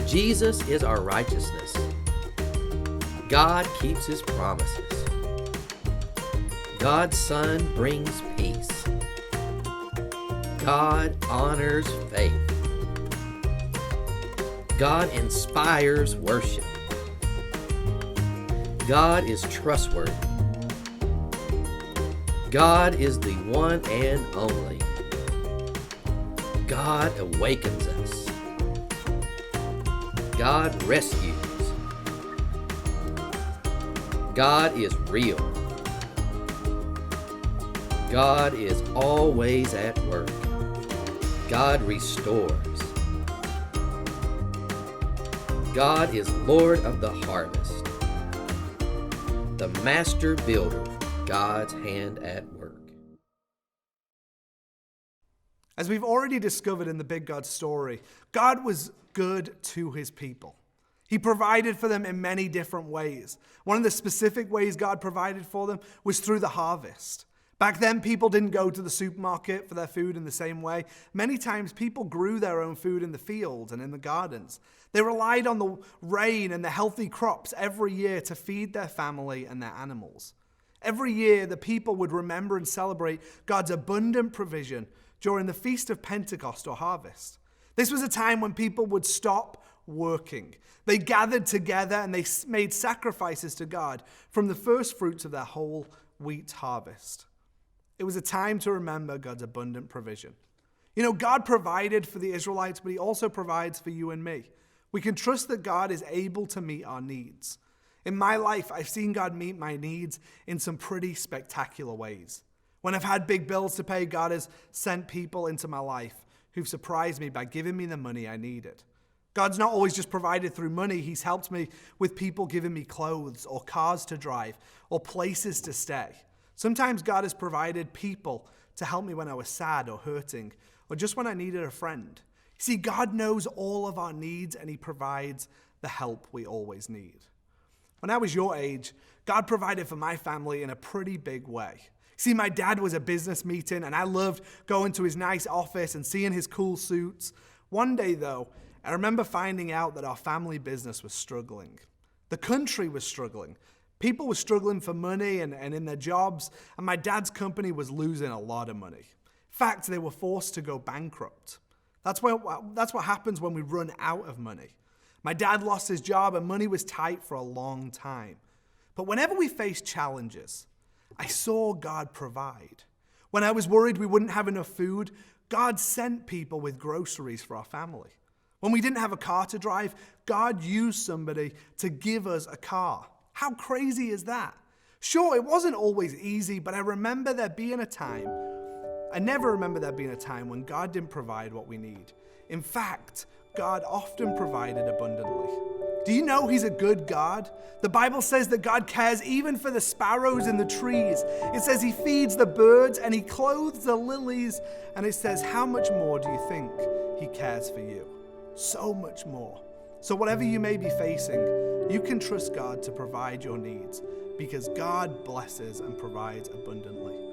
Jesus is our righteousness. God keeps his promises. God's Son brings peace. God honors faith. God inspires worship. God is trustworthy. God is the one and only. God awakens us. God rescues. God is real. God is always at work. God restores. God is Lord of the harvest. The master builder, God's hand at work. As we've already discovered in the Big God story, God was good to his people. He provided for them in many different ways. One of the specific ways God provided for them was through the harvest. Back then, people didn't go to the supermarket for their food in the same way. Many times, people grew their own food in the fields and in the gardens. They relied on the rain and the healthy crops every year to feed their family and their animals. Every year, the people would remember and celebrate God's abundant provision during the Feast of Pentecost or harvest. This was a time when people would stop working. They gathered together and they made sacrifices to God from the first fruits of their whole wheat harvest. It was a time to remember God's abundant provision. You know, God provided for the Israelites, but he also provides for you and me. We can trust that God is able to meet our needs. In my life, I've seen God meet my needs in some pretty spectacular ways. When I've had big bills to pay, God has sent people into my life who've surprised me by giving me the money I needed. God's not always just provided through money. He's helped me with people giving me clothes or cars to drive or places to stay. Sometimes God has provided people to help me when I was sad or hurting or just when I needed a friend. See, God knows all of our needs and he provides the help we always need. When I was your age, God provided for my family in a pretty big way. See, my dad was a business meeting and I loved going to his nice office and seeing his cool suits. One day though, I remember finding out that our family business was struggling. The country was struggling. People were struggling for money and in their jobs, and my dad's company was losing a lot of money. In fact, they were forced to go bankrupt. That's what happens when we run out of money. My dad lost his job and money was tight for a long time. But whenever we face challenges, I saw God provide. When I was worried we wouldn't have enough food, God sent people with groceries for our family. When we didn't have a car to drive, God used somebody to give us a car. How crazy is that? Sure, it wasn't always easy, but I never remember there being a time when God didn't provide what we need. In fact, God often provided abundantly. Do you know he's a good God? The Bible says that God cares even for the sparrows in the trees. It says he feeds the birds and he clothes the lilies. And it says, how much more do you think he cares for you? So much more. So whatever you may be facing, you can trust God to provide your needs because God blesses and provides abundantly.